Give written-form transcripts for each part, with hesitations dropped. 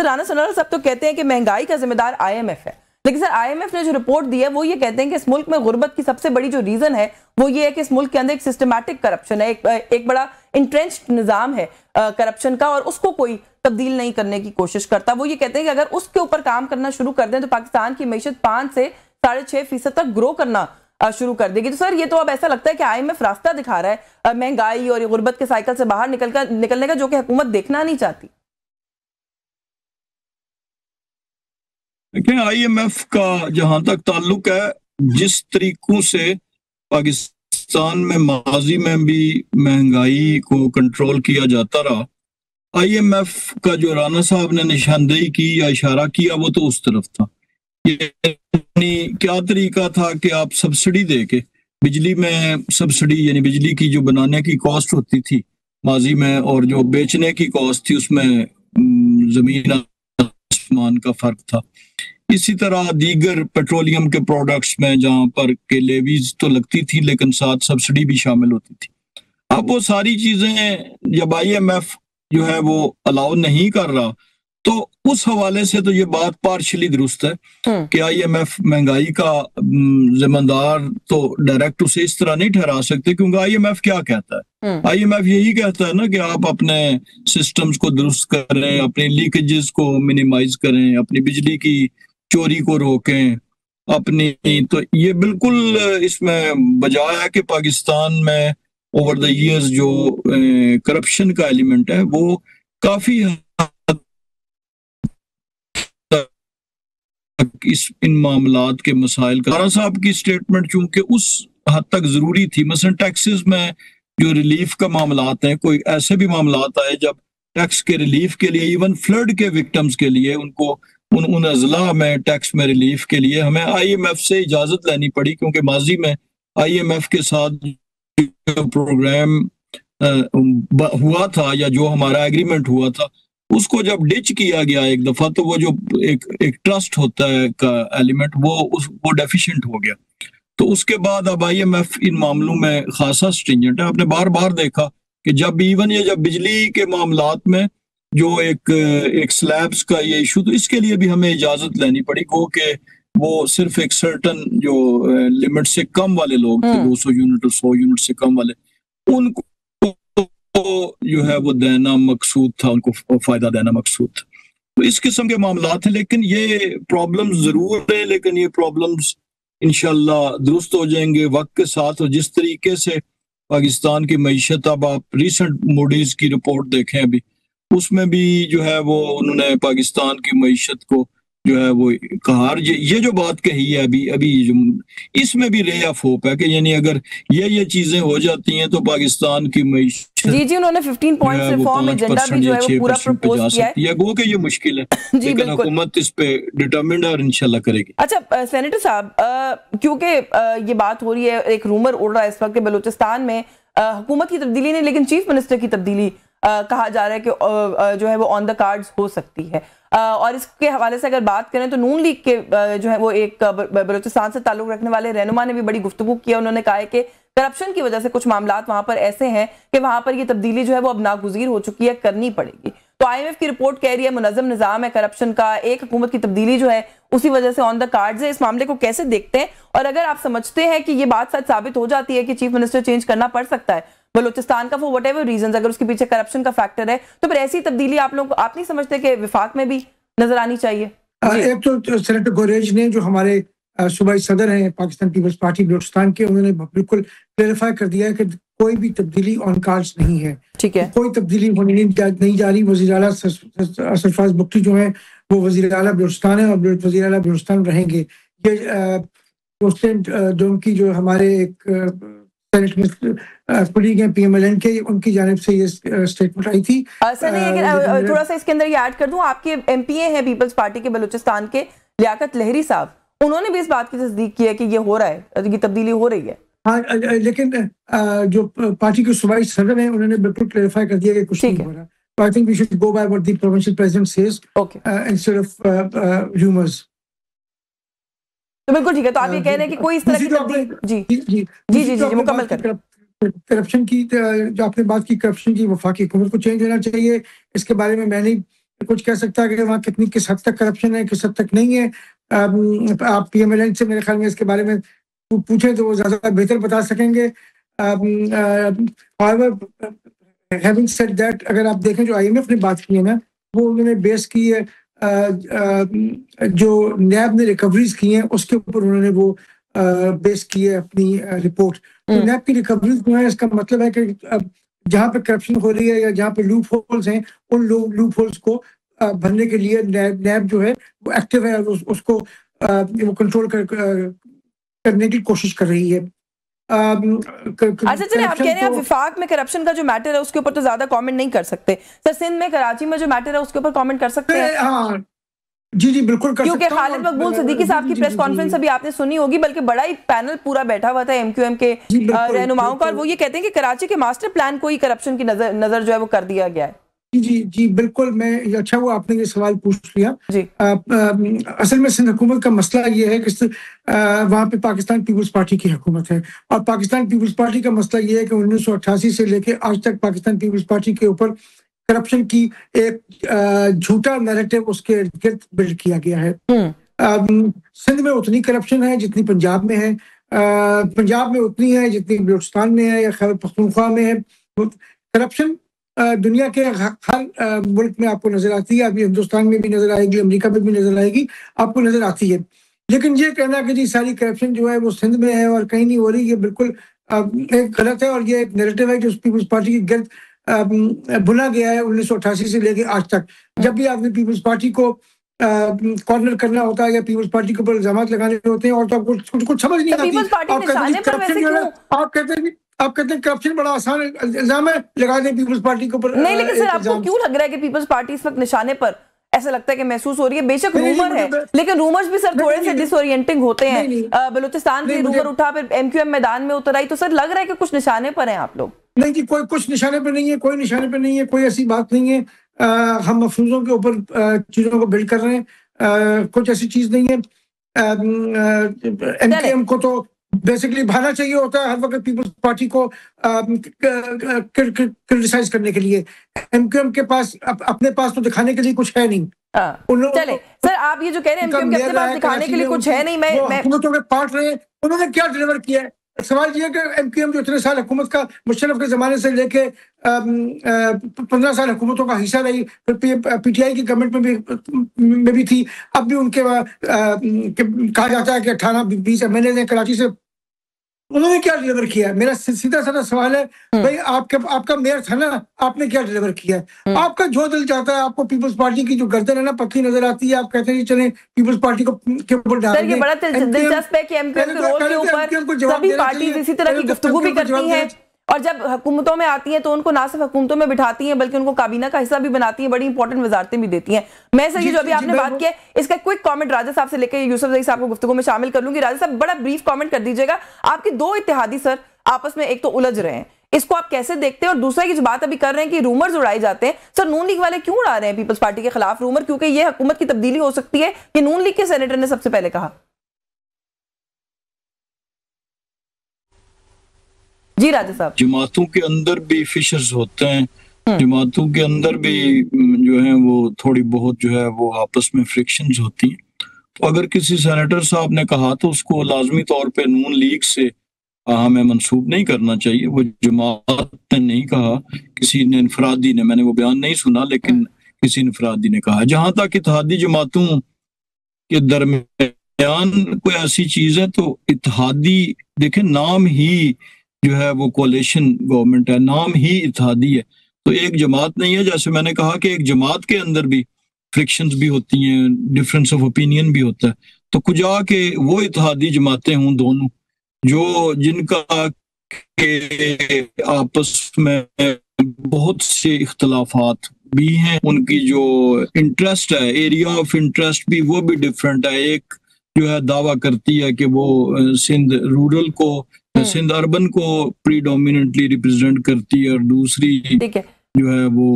Sir Rana Sanaullah साहब तो कहते हैं कि महंगाई का जिम्मेदार IMF है, लेकिन सर IMF ने जो रिपोर्ट दी है वो ये कहते हैं कि इस मुल्क में गुर्बत की सबसे बड़ी जो रीजन है वो ये है कि इस मुल्क के अंदर एक सिस्टमैटिक करप्शन है, एक बड़ा इंट्रेंच्ड निजाम है करप्शन का, और उसको कोई तब्दील नहीं करने की कोशिश करता। वो ये कहते हैं कि अगर उसके ऊपर काम करना शुरू कर दें तो पाकिस्तान की मईशत 5 से 6.5% तक ग्रो करना शुरू कर देगी। तो सर ये तो अब ऐसा लगता है कि IMF रास्ता दिखा रहा है महंगाई और गुर्बत के साइकिल से बाहर निकलने का, जो कि हुकूमत देखना नहीं चाहती। देखिए, IMF का जहां तक ताल्लुक है, जिस तरीकों से पाकिस्तान में माजी में भी महंगाई को कंट्रोल किया जाता रहा, IMF का जो राना साहब ने निशानदेही की या इशारा किया वो तो उस तरफ था। यानी क्या तरीका था कि आप सब्सिडी दे के, बिजली में सब्सिडी यानी बिजली की जो बनाने की कॉस्ट होती थी माजी में और जो बेचने की कॉस्ट थी उसमें जमीन आसमान का फर्क था। इसी तरह दीगर पेट्रोलियम के प्रोडक्ट्स में जहां पर के लेवीज तो लगती थी लेकिन साथ सब्सिडी भी शामिल होती थी। अब वो सारी चीजें जब IMF जो है वो अलाउ नहीं कर रहा, तो उस हवाले से तो ये बात पार्शली दुरुस्त है कि IMF महंगाई का जिम्मेदार तो डायरेक्ट उसे इस तरह नहीं ठहरा सकते, क्योंकि IMF क्या कहता है? IMF यही कहता है ना कि आप अपने सिस्टम्स को दुरुस्त करें, अपने लीकेजेस को मिनिमाइज करें, अपनी बिजली की चोरी को रोकें अपनी। तो ये बिल्कुल इसमें बजाय है कि पाकिस्तान में ओवर द इयर्स जो करप्शन का एलिमेंट है वो काफी इन मामलात के मसाइल का। राना साहब की स्टेटमेंट चूंकि उस हद तक जरूरी थी, मसलन टैक्सेस में जो रिलीफ का मामलात हैं, कोई ऐसे भी मामलात आए जब टैक्स के रिलीफ के लिए, इवन फ्लड के विक्टिम्स के लिए, उनको उन अजला में टैक्स में रिलीफ के लिए हमें IMF से इजाजत लेनी पड़ी, क्योंकि माजी में IMF के साथ जो प्रोग्राम हुआ था या जो हमारा एग्रीमेंट हुआ था उसको जब डिच किया गया एक दफा, तो वो जो एक ट्रस्ट होता है का एलिमेंट वो डेफिशिएंट हो गया। तो उसके बाद अब IMF इन मामलों में खासा स्ट्रिंजेंट है। आपने बार बार देखा कि जब बिजली के मामलात में जो एक स्लैब्स का ये इशू, तो इसके लिए भी हमें इजाजत लेनी पड़ी कि वो सिर्फ एक सर्टन जो लिमिट से कम वाले लोग थे, 200 यूनिट और 100 यूनिट से कम वाले, उनको जो है वो देना मकसूद था, उनको फायदा देना मकसूद था। तो इस किस्म के मामलात हैं, लेकिन ये प्रॉब्लम्स जरूर है, लेकिन ये प्रॉब्लम्स इंशाल्लाह दुरुस्त हो जाएंगे वक्त के साथ। और जिस तरीके से पाकिस्तान की मईशत, अब आप रिसेंट मूडीज की रिपोर्ट देखें अभी, उसमें भी जो है वो उन्होंने पाकिस्तान की मईशत को जो है वो कहा, ये जो बात कही है अभी जो इसमें भी रे ऑफ होप है कि यानी अगर ये चीजें हो जाती हैं तो पाकिस्तान की मईशत जी उन्होंने 15 पॉइंट रिफॉर्म एजेंडा भी जो है वो पूरा प्रपोज किया है। गो कि ये मुश्किल है लेकिन हुकूमत इस पे डिटरमिन्ड है और इंशाल्लाह करेगी। अच्छा सेनेटर साहब, क्योंकि ये बात हो रही है, एक रूमर उड़ रहा है इस वक्त कि बलूचिस्तान में हुकूमत की तब्दीली नहीं लेकिन चीफ मिनिस्टर की तब्दीली कहा जा रहा है कि जो है वो ऑन द कार्ड्स हो सकती है। और इसके हवाले से अगर बात करें तो नून लीग के जो है वो एक बलूचिस्तान से ताल्लुक रखने वाले रहनुमा ने भी बड़ी गुफ्तगू किया। उन्होंने कहा है कि करप्शन की वजह से कुछ मामलात वहां पर ऐसे हैं कि वहां पर ये तब्दीली जो है वो अब नागुज़ीर हो चुकी है, करनी पड़ेगी। तो IMF की रिपोर्ट कह रही है मुनज़्ज़म निज़ाम है करप्शन का, एक हुकूमत की तब्दीली जो है उसी वजह से ऑन द कार्ड्स है। इस मामले को कैसे देखते हैं, और अगर आप समझते हैं कि ये बात सच साबित हो जाती है कि चीफ मिनिस्टर चेंज करना पड़ सकता है बलूचिस्तान का, फॉर व्हाटएवर रीजंस, अगर उसके पीछे करप्शन का फैक्टर है, तो फिर ऐसी तब्दीली आप नहीं समझते कि विफाक में भी नजर आनी चाहिए? एक तो सेनेटर गुरेज ने, जो हमारे सूबाई सदर हैं पाकिस्तान पीपल्स पार्टी बलूचिस्तान के, उन्होंने बिल्कुल क्लेरिफाई कर दिया है कि कोई भी तब्दीली ऑन कार्ड्स नहीं है। ठीक है, कोई तब्दीली होनी नहीं जा रही। वज़ीर आला सरफराज बुख्ती जो है वो वज़ीर आला बलूचिस्तान है और वज़ीर आला बलूचिस्तान रहेंगे। ये जो उनकी जो हमारे एक सेनेट में कुलीग हैं PMLN के, उनकी जानिब से ये स्टेटमेंट आई थी। सर नहीं, थोड़ा सा इसके अंदर ये ऐड कर दूं, आपके MPA हैं पीपल्स पार्टी के बलूचिस्तान के लियाकत लहरी साहब, उन्होंने भी इस बात की तस्दीक की है कि ये हो रहा है, ये तब्दीली हो रही है। हाँ, लेकिन जो पार्टी के सूबाई सदर हैं उन्होंने बिल्कुल क्लेरिफाई कर दिया कि कुछ नहीं हो रहा। So I think we should go by what the provincial president says, instead of rumors. तो बिल्कुल ठीक है। तो आप ये कह रहे हैं कि कोई इस तरह की तब्दीली जी मुकम्मल करें। करप्शन की जो आपने बात की, करप्शन की, वफाकी हुकूमत को चेंज लेना चाहिए, इसके बारे में मैं नहीं कुछ कह सकता कि वहाँ किस हद तक करप्शन है, किस हद तक नहीं है। आप PMLN से मेरे ख्याल में इसके बारे में पूछें तो वो ज़्यादा बेहतर बता सकेंगे। हैविंग सेड दैट, अगर आप देखें जो IMF ने बात की है ना, वो उन्होंने बेस की है जो नैब ने रिकवरीज की हैं उसके ऊपर उन्होंने वो बेस की है अपनी रिपोर्ट। तो नैब की रिकवरीज जो है, इसका मतलब है कि जहाँ पे करप्शन हो रही है या जहाँ पे लूप होल्स हैं, उन लूप होल्स को भरने के लिए नैब जो है वो एक्टिव है और उसको वो कंट्रोल करने की कोशिश कर रही है। अच्छा चलिए, आप कह रहे हैं आप विफाक में करप्शन का जो मैटर है उसके ऊपर तो ज्यादा कमेंट नहीं कर सकते, सर सिंध में कराची में जो मैटर है उसके ऊपर कमेंट कर सकते हैं? हाँ जी बिल्कुल कर सकता हूं। क्योंकि खालिद मकबूल सिद्दीकी साहब की प्रेस कॉन्फ्रेंस अभी आपने सुनी होगी, बल्कि बड़ा ही पैनल पूरा बैठा हुआ था MQM के रहनुमाओं का, और वो ये कहते हैं कि कराची के मास्टर प्लान को ही करप्शन की नजर जो है वो कर दिया गया है। जी बिल्कुल, मैं अच्छा हुआ आपने ये सवाल पूछ लिया। असल में सिंध हुकूमत का मसला ये है कि वहाँ पे पाकिस्तान पीपल्स पार्टी की हुकूमत है, और पाकिस्तान पीपल्स पार्टी का मसला ये है कि 1988 से लेके आज तक पाकिस्तान पीपल्स पार्टी के ऊपर करप्शन की एक झूठा नैरेटिव उसके गिर्द बिल्ड किया गया है। सिंध में उतनी करप्शन है जितनी पंजाब में है, पंजाब में उतनी है जितनी बलूचिस्तान में है या खैबर पख्तूनख्वा में है। करप्शन दुनिया के हर मुल्क में आपको नजर आती है, अभी हिंदुस्तान में भी नजर आएगी, अमेरिका में भी नजर आएगी, आपको नजर आती है। लेकिन ये कहना कि जी सारी करप्शन जो है वो सिंध में है और कहीं नहीं हो रही, ये बिल्कुल एक गलत है, और ये एक नैरेटिव है जो पीपल्स पार्टी की गिर्द बुना गया है 1988 से लेके आज तक। जब भी आपने पीपल्स पार्टी को कॉर्नर करना होता है या पीपल्स पार्टी के ऊपर इल्जाम लगाने होते हैं और तो आपको कुछ समझ नहीं आती। आप कहते हैं करप्शन बड़ा आसान इल्जाम है, लगा दें पीपल्स पार्टी के ऊपर। नहीं, लेकिन सर आपको क्यों लग रहा है कि पीपल्स पार्टी इस वक्त निशाने पर ऐसा लगता है कि महसूस हो रही है? बेशक रूमर है, लेकिन रूमर्स भी सर थोड़े से डिसओरिएंटिंग होते हैं। बलूचिस्तान की रूमर उठा, फिर MQM मैदान में उतर आई, तो सर लग रहा है कि कुछ निशाने पर हैं आप लोग। नहीं जी, कुछ निशाने पर नहीं है, कोई निशाने पर नहीं है, कोई ऐसी बात नहीं है। हम मफरूजों के ऊपर चीजों को बिल्ड कर रहे हैं, कुछ ऐसी चीज नहीं है। MQM को तो बेसिकली भाना चाहिए होता है हर वक्त पीपल्स पार्टी को क्रिटिसाइज करने के लिए। MQM के पास अपने पास तो दिखाने के लिए कुछ है नहीं। चले सर, आप ये जो कह रहे हैं MQM के अपने पास दिखाने के लिए कुछ है नहीं, मैं हुकूमतों के पार्ट रहे, उन्होंने क्या डिलीवर किया है? सवाल ये है कि MQM जो इतने साल हुकूमत का, मुशर्रफ के जमाने से लेके 15 साल हुकूमतों का हिस्सा रही, फिर PTI की गवर्नमेंट में भी थी, अब भी उनके कहा जाता है कि 18-20 MLA ने कराची से, उन्होंने क्या डिलीवर किया है? मेरा सीधा साधा सवाल है भाई, आपका मेयर था ना, आपने क्या डिलीवर किया है? आपका जो दिल चाहता है, आपको पीपल्स पार्टी की जो गर्दन है ना पतली नजर आती है, आप कहते हैं चले पीपल्स पार्टी के ऊपर डालेंगे। ये बड़ा दिलचस्प है कि MQM के रोल के ऊपर सभी पार्टीज इसी तरह की गुफ्तगू भी करती हैं, और जब हुकूमतों में आती हैं तो उनको ना सिर्फ हुकूमतों में बिठाती हैं बल्कि उनको काबीना का हिस्सा भी बनाती हैं, बड़ी इंपॉर्टेंट वजारतें भी देती हैं। मैं सर ये जो अभी आपने बात किया, इसका क्विक कमेंट राजा साहब से लेकर यूसुफ जई साहब को गुफ्तगू में शामिल कर लूंगी। राजा साहब बड़ा ब्रीफ कमेंट कर दीजिएगा, आपके दो इत्तेहादी सर आपस में एक तो उलझ रहे हैं, इसको आप कैसे देखते हैं? और दूसरा की जो बात अभी कर रहे हैं कि रूमर्स उड़ाए जाते हैं, सर नून लीग वाले क्यों उड़ा रहे हैं पीपल्स पार्टी के खिलाफ रूमर? क्योंकि ये हुकूमत की तब्दीली हो सकती है, ये नून लीग के सेनेटर ने सबसे पहले कहा। जी राजा साहब, जमातों के अंदर भी फिशर्स होते हैं, जमातों के अंदर भी जो है वो थोड़ी बहुत जो है वो आपस में फ्रिक्शंस होती हैं। तो अगर किसी सेनेटर साहब ने कहा तो उसको लाजमी तौर पे नून लीग से हमें मंसूब नहीं करना चाहिए। वो जमात ने नहीं कहा, किसी ने इनफरादी ने, मैंने वो बयान नहीं सुना, लेकिन किसी इनफरादी ने कहा। जहां तक इत्तेहादी जमातों के दरमियान कोई ऐसी चीज है तो इत्तेहादी, देखें नाम ही जो है वो कोalition गवर्नमेंट है, नाम ही इत्तेहादी है, तो एक जमात नहीं है। जैसे मैंने कहा कि एक जमात के अंदर भी फ्रिक्शंस भी होती हैं, डिफरेंस ऑफ ओपिनियन भी होता है, तो कुजा के वो इत्तेहादी जमातें हों दोनों, जो जिनका के आपस में बहुत से इख्तलाफात भी हैं, उनकी जो इंटरेस्ट है, एरिया ऑफ इंटरेस्ट भी वो भी डिफरेंट है। एक जो है दावा करती है कि वो सिंध रूरल को, सिंध अर्बन को प्रीडोमिनेंटली रिप्रेजेंट करती है, और दूसरी जो है वो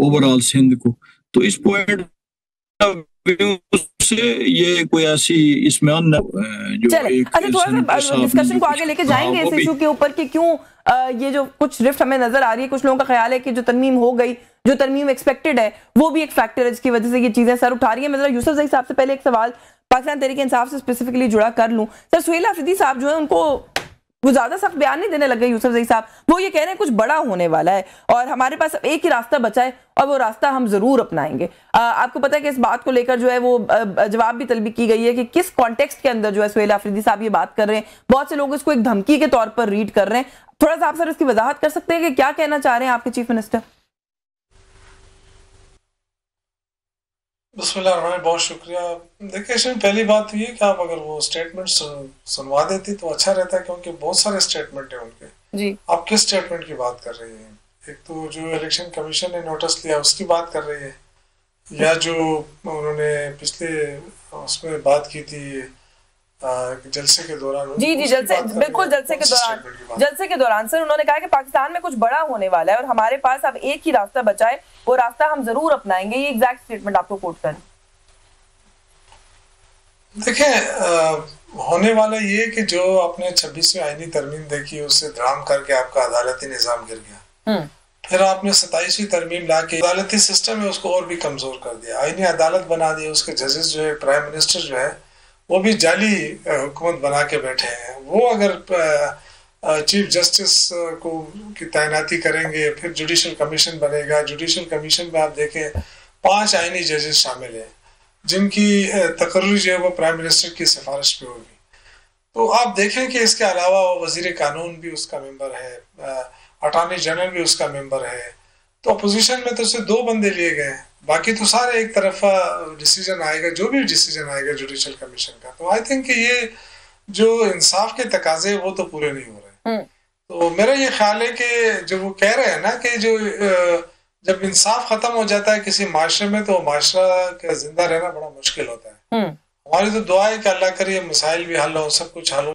ओवरऑल सिंध को। तो इस पॉइंट से ये कोई ऐसी इसमें जो अच्छा थोड़ा सा डिस्कशन को आगे लेके जाएंगे इस इशू के ऊपर कि क्यों ये जो कुछ रिफ्ट हमें नजर आ रही है। कुछ लोगों का ख्याल है कि जो तरमीम हो गई जो तरमीम एक्सपेक्टेड है वो भी एक फैक्टर है जिसकी वजह से ये चीजें सर उठा रही है। मैं जरा यूसुफ ज़ई साहब से पहले एक सवाल पाकिस्तान तहरीक इंसाफ से स्पेसिफिकली जुड़ा कर लूं। सर सुहेल आफरीदी साहब जो है उनको वो ज्यादा सख्त बयान नहीं देने लगे यूसुफ ज़ई साहब, वो ये कह रहे हैं कुछ बड़ा होने वाला है और हमारे पास एक ही रास्ता बचा है और वो रास्ता हम जरूर अपनाएंगे। आपको पता है कि इस बात को लेकर जो है वो जवाब भी तलबी की गई है कि किस कॉन्टेक्स्ट के अंदर जो है सुहेल आफरीदी साहब ये बात कर रहे हैं। बहुत से लोग इसको एक धमकी के तौर पर रीड कर रहे हैं। थोड़ा सा आप सर इसकी वजाहत कर सकते हैं कि क्या कहना चाह रहे हैं आपके चीफ मिनिस्टर? बिस्मिल्लाह, बहुत शुक्रिया। देखिए, इसमें पहली बात तो ये कि आप अगर वो स्टेटमेंट सुनवा देती तो अच्छा रहता है, क्योंकि बहुत सारे स्टेटमेंट हैं उनके जी। आप किस स्टेटमेंट की बात कर रही हैं? एक तो जो इलेक्शन कमीशन ने नोटिस लिया उसकी बात कर रही है, या जो उन्होंने पिछले उसमें बात की थी जलसे के दौरान? जी जी, जलसे, बिल्कुल जलसे के दौरान सर उन्होंने कहा कि पाकिस्तान में कुछ बड़ा होने वाला है और हमारे पास अब एक ही रास्ता बचा है, वो रास्ता हम जरूर अपनाएंगे। ये एग्जैक्ट स्टेटमेंट आपको कोट कर। देखिए, होने वाला ये कि जो आपने 26वीं आईनी तरमीम देखी उससे धड़ाम करके आपका अदालती निजाम गिर गया, फिर आपने 27वीं तरमीम ला के अदालती सिस्टम है उसको और भी कमजोर कर दिया, आईनी अदालत बना दी, उसके जजेस जो है, प्राइम मिनिस्टर जो है वो भी जाली हुकूमत बना के बैठे हैं। वो अगर चीफ जस्टिस को की तैनाती करेंगे, फिर जुडिशल कमीशन बनेगा, जुडिशल कमीशन में आप देखें 5 आईनी जजेस शामिल हैं जिनकी तकर्री जो है वो प्राइम मिनिस्टर की सिफारिश पे होगी। तो आप देखें कि इसके अलावा वजीर कानून भी उसका मेंबर है, अटॉर्नी जनरल भी उसका मेंबर है। तो अपोजिशन में तो सिर्फ 2 बंदे लिए गए, बाकी तो सारे एक तरफा डिसीजन आएगा, जो भी डिसीजन आएगा जुडिशल कमीशन का। तो आई थिंक कि ये जो इंसाफ के तकाजे वो तो पूरे नहीं हो रहे। तो मेरा ये ख्याल है कि जो वो कह रहे हैं ना कि जो जब इंसाफ खत्म हो जाता है किसी माशरे में तो माशरा का जिंदा रहना बड़ा मुश्किल होता है। हमारी तो दुआ है कि अल्लाह करे मसाइल भी हल हो, सब कुछ हल हो।